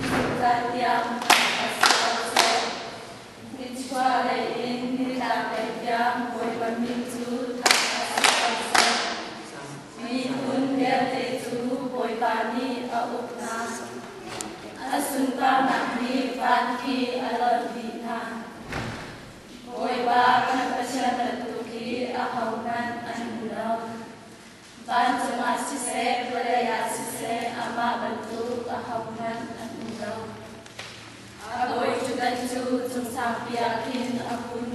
Tiang Asal Nichwa in Nila Tiang Boy Bamin Chu Asal Mi Kun Dia Chu Boy Bani Aukna Asunta Nahni Banki Alodina Boy Ba Kanpasya Tuki Ahaunan Anulaw Ban Jama Sise Budaya Sise Ama Bantu Ahaunan Anulaw Aboy Judan Chu Tung Piakin Akun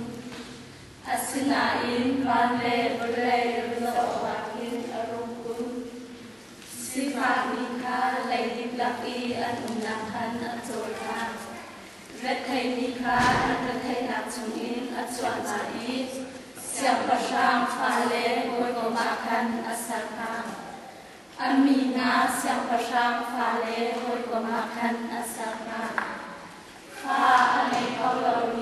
Asinain Banle Budaya Rusawakin Arungkun Sipa Nika Lady Blackie Anunanghan Atolha Red Thai Nika Red Thai Natungin Atsuanai Siang Pasang Fale Boy Gomakan Asaka Amina Siang Pasang Fale Boy Gomakan Asaka Fa Anay Paulawin